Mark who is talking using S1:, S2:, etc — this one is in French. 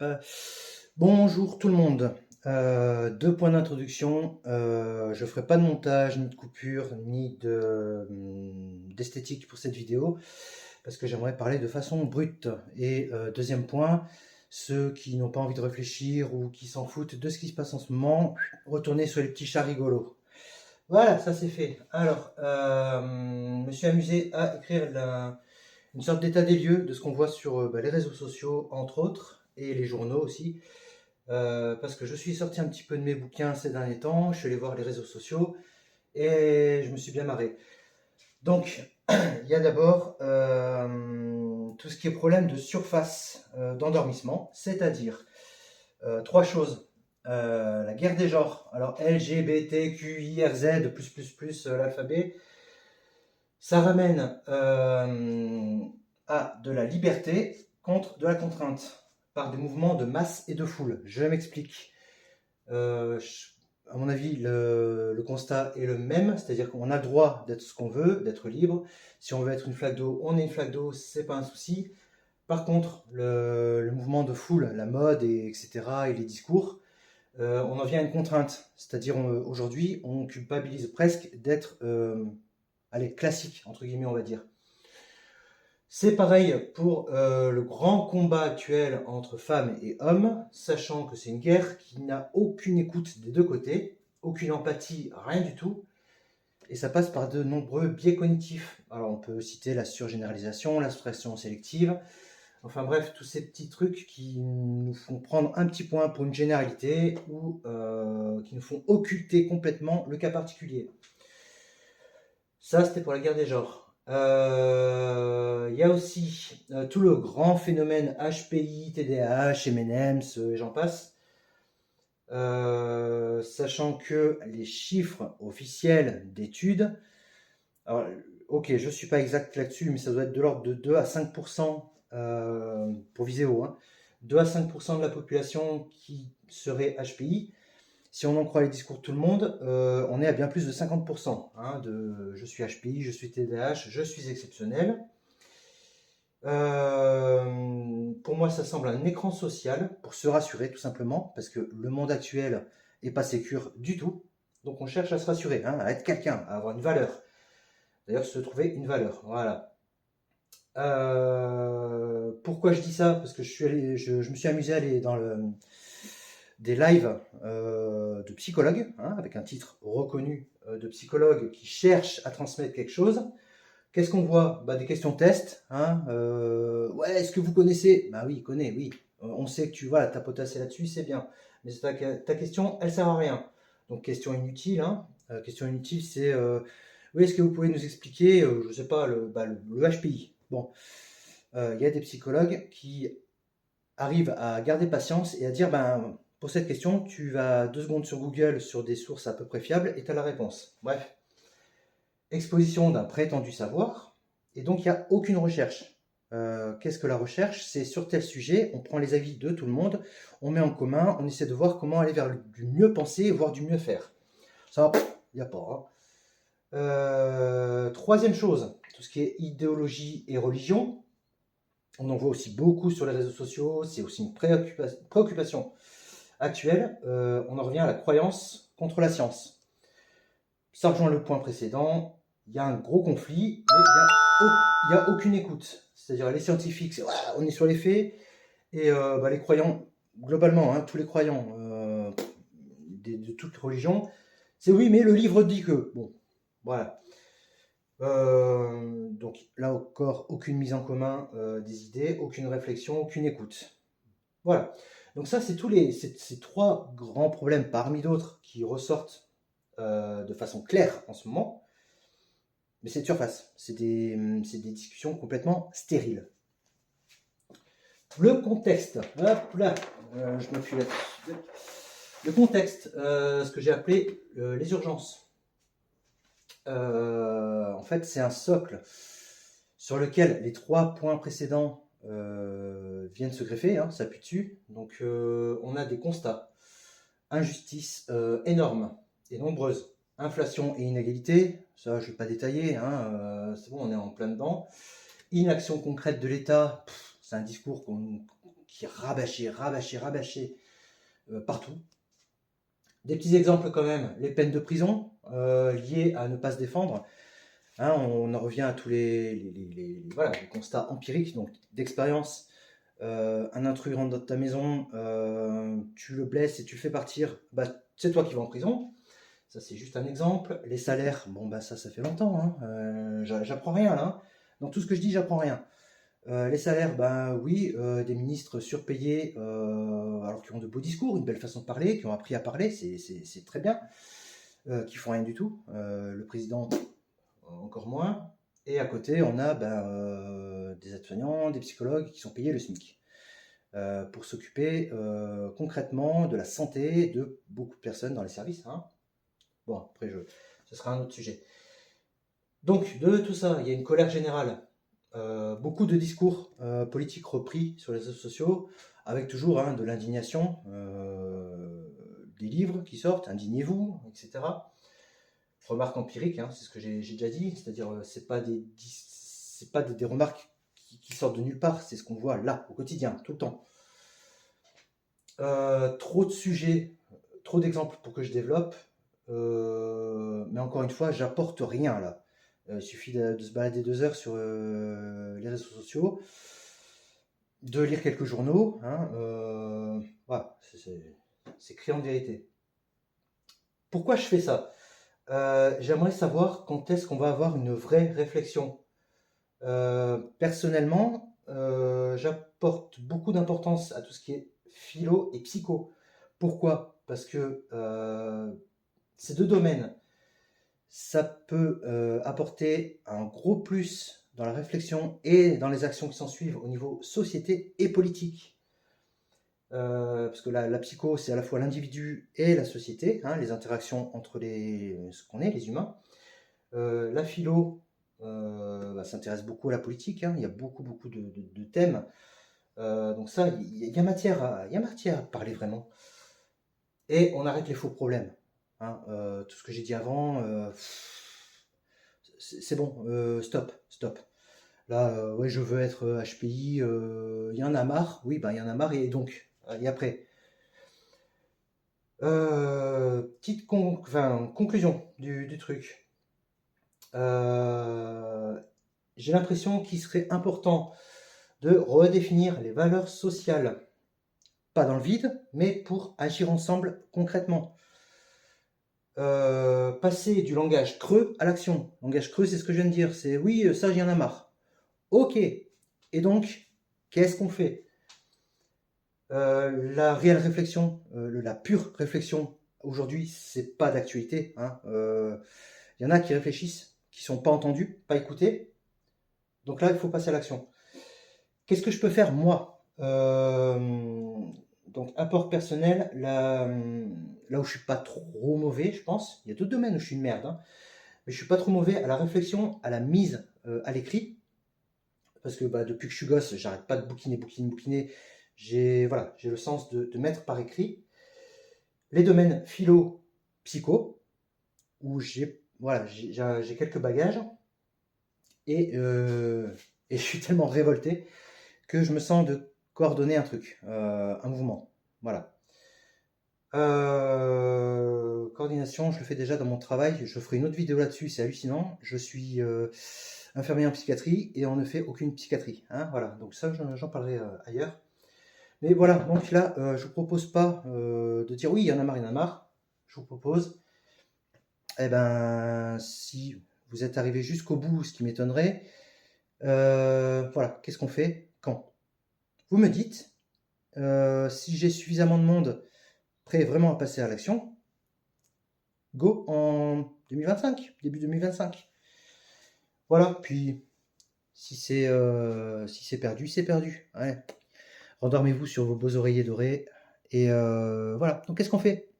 S1: Euh, Bonjour tout le monde. Deux points d'introduction. Je ferai pas de montage, ni de coupure, ni d'esthétique pour cette vidéo, parce que j'aimerais parler de façon brute. Et deuxième point, ceux qui n'ont pas envie de réfléchir ou qui s'en foutent de ce qui se passe en ce moment, retournez sur les petits chats rigolos. Voilà, ça c'est fait. Alors, je me suis amusé à écrire une sorte d'état des lieux de ce qu'on voit sur les réseaux sociaux, entre autres, et les journaux aussi. Parce que je suis sorti un petit peu de mes bouquins ces derniers temps, je suis allé voir les réseaux sociaux et je me suis bien marré. Donc, il y a d'abord tout ce qui est problème de surface d'endormissement, c'est-à-dire trois choses. La guerre des genres, alors L, G, B, T, Q, I, R, Z, l'alphabet, ça ramène à de la liberté contre de la contrainte par des mouvements de masse et de foule. Je m'explique. Euh, à mon avis, le constat est le même, c'est-à-dire qu'on a le droit d'être ce qu'on veut, d'être libre. Si on veut être une flaque d'eau, on est une flaque d'eau, c'est pas un souci. Par contre, le mouvement de foule, la mode, etc., et les discours, on en vient à une contrainte. C'est-à-dire, aujourd'hui, on culpabilise presque d'être, allez, classique, entre guillemets, on va dire. C'est pareil pour le grand combat actuel entre femmes et hommes, sachant que c'est une guerre qui n'a aucune écoute des deux côtés, aucune empathie, rien du tout, et ça passe par de nombreux biais cognitifs. Alors on peut citer la surgénéralisation, la frustration sélective, enfin bref, tous ces petits trucs qui nous font prendre un petit point pour une généralité ou qui nous font occulter complètement le cas particulier. Ça, c'était pour la guerre des genres. Il y a aussi tout le grand phénomène HPI, TDAH, M&M's, et j'en passe. Sachant que les chiffres officiels d'études, alors, ok, je ne suis pas exact là-dessus, mais ça doit être de l'ordre de 2 à 5% pour Viséo, hein, 2 à 5% de la population qui serait HPI. Si on en croit les discours de tout le monde, on est à bien plus de 50%, hein, de je suis HPI, je suis TDAH, je suis exceptionnel. Pour moi, ça semble un écran social pour se rassurer tout simplement, parce que le monde actuel est pas sécure du tout. Donc on cherche à se rassurer, hein, à être quelqu'un, à avoir une valeur. D'ailleurs, se trouver une valeur. Voilà. Pourquoi je dis ça? Parce que je me suis amusé à aller dans des lives de psychologues, hein, avec un titre reconnu de psychologue qui cherche à transmettre quelque chose. Qu'est-ce qu'on voit? Des questions test. Hein, ouais, est-ce que vous connaissez? Bah oui, il connaît, oui. On sait que tu vas tapotasser là-dessus, c'est bien. Mais ta question, elle sert à rien. Donc question inutile. Hein. Question inutile, c'est oui, est-ce que vous pouvez nous expliquer, je ne sais pas, le HPI? Bon, il y a des psychologues qui arrivent à garder patience et à dire, ben, pour cette question, tu vas 2 secondes sur Google sur des sources à peu près fiables et tu as la réponse. Bref, exposition d'un prétendu savoir, et donc il n'y a aucune recherche. Qu'est-ce que la recherche? C'est sur tel sujet, on prend les avis de tout le monde, on met en commun, on essaie de voir comment aller vers du mieux penser, voire du mieux faire. Ça, il n'y a pas. Hein. Troisième chose, tout ce qui est idéologie et religion. On en voit aussi beaucoup sur les réseaux sociaux, c'est aussi une préoccupation actuelle. On en revient à la croyance contre la science. Ça rejoint le point précédent, il y a un gros conflit, mais il n'y a aucune écoute. C'est-à-dire les scientifiques, on est sur les faits, et les croyants, globalement, hein, tous les croyants de toute religion, c'est oui, mais le livre dit que. Bon, voilà. Donc là encore, aucune mise en commun des idées, aucune réflexion, aucune écoute. Voilà. Donc ça, c'est ces trois grands problèmes parmi d'autres qui ressortent de façon claire en ce moment. Mais c'est de surface. C'est des discussions complètement stériles. Le contexte. Hop là. Je me suis là-dessus. Le contexte, ce que j'ai appelé les urgences. En fait, c'est un socle sur lequel les trois points précédents viennent se greffer, hein, s'appuient dessus. Donc, on a des constats. Injustice énorme et nombreuse. Inflation et inégalité, ça je ne vais pas détailler, hein, c'est bon, on est en plein dedans. Inaction concrète de l'État, c'est un discours qui est rabâché partout. Des petits exemples quand même, les peines de prison liées à ne pas se défendre. Hein, on en revient à tous voilà, les constats empiriques, donc d'expérience. Un intrus rentre dans ta maison, tu le blesses et tu le fais partir, bah, c'est toi qui vas en prison. Ça, c'est juste un exemple. Les salaires, bon, bah, ça fait longtemps. Hein. J'apprends rien là. Hein. Dans tout ce que je dis, j'apprends rien. Les salaires, ben oui, des ministres surpayés, alors qui ont de beaux discours, une belle façon de parler, qui ont appris à parler, c'est très bien, qui font rien du tout. Le président, encore moins. Et à côté, on a des aides-soignants, des psychologues qui sont payés le SMIC pour s'occuper concrètement de la santé de beaucoup de personnes dans les services. Hein. Bon, après, ce sera un autre sujet. Donc, de tout ça, il y a une colère générale. Beaucoup de discours politiques repris sur les réseaux sociaux, avec toujours de l'indignation, des livres qui sortent, indignez-vous, etc. Remarques empiriques, c'est ce que j'ai déjà dit, c'est-à-dire c'est pas des remarques qui sortent de nulle part, c'est ce qu'on voit là, au quotidien, tout le temps. Trop de sujets, trop d'exemples pour que je développe, mais encore une fois, j'apporte rien là. Il suffit de se balader 2 heures sur les réseaux sociaux, de lire quelques journaux. Voilà, c'est criant de vérité. Pourquoi je fais ça? J'aimerais savoir quand est-ce qu'on va avoir une vraie réflexion. Personnellement, j'apporte beaucoup d'importance à tout ce qui est philo et psycho. Pourquoi? Parce que ces deux domaines, ça peut apporter un gros plus dans la réflexion et dans les actions qui s'en suivent au niveau société et politique. Parce que la psycho, c'est à la fois l'individu et la société, les interactions entre ce qu'on est, les humains. La philo s'intéresse beaucoup à la politique, il y a beaucoup de thèmes. Donc ça, il y a matière à parler vraiment. Et on arrête les faux problèmes. Tout ce que j'ai dit avant, c'est bon, stop. Là, ouais, je veux être HPI, il y en a marre, oui, il y en a marre, et donc, et après. Petite conclusion du truc. J'ai l'impression qu'il serait important de redéfinir les valeurs sociales, pas dans le vide, mais pour agir ensemble concrètement. Passer du langage creux à l'action. Langage creux, c'est ce que je viens de dire. C'est oui, ça, j'y en a marre. Ok. Et donc, qu'est-ce qu'on fait? La réelle réflexion, la pure réflexion, aujourd'hui, c'est pas d'actualité. Il y en a qui réfléchissent, qui sont pas entendus, pas écoutés. Donc là, il faut passer à l'action. Qu'est-ce que je peux faire, moi? Donc, apport personnel, là où je suis pas trop mauvais, je pense. Il y a d'autres domaines où je suis une merde, mais je suis pas trop mauvais à la réflexion, à la mise à l'écrit. Parce que depuis que je suis gosse, j'arrête pas de bouquiner. J'ai le sens de mettre par écrit. Les domaines philo, psycho, où j'ai quelques bagages. Et je suis tellement révolté que je me sens de coordonner un truc, un mouvement. Voilà. Coordination, je le fais déjà dans mon travail. Je ferai une autre vidéo là-dessus, c'est hallucinant. Je suis infirmier en psychiatrie et on ne fait aucune psychiatrie. Voilà, donc ça, j'en parlerai ailleurs. Mais voilà, donc là, je vous propose pas de dire oui, il y en a marre. Je vous propose, si vous êtes arrivé jusqu'au bout, ce qui m'étonnerait, voilà, qu'est-ce qu'on fait? Quand? Vous me dites, si j'ai suffisamment de monde prêt vraiment à passer à l'action, go en 2025, début 2025. Voilà, puis si c'est perdu, c'est perdu. Ouais. Rendormez-vous sur vos beaux oreillers dorés. Et voilà, donc qu'est-ce qu'on fait?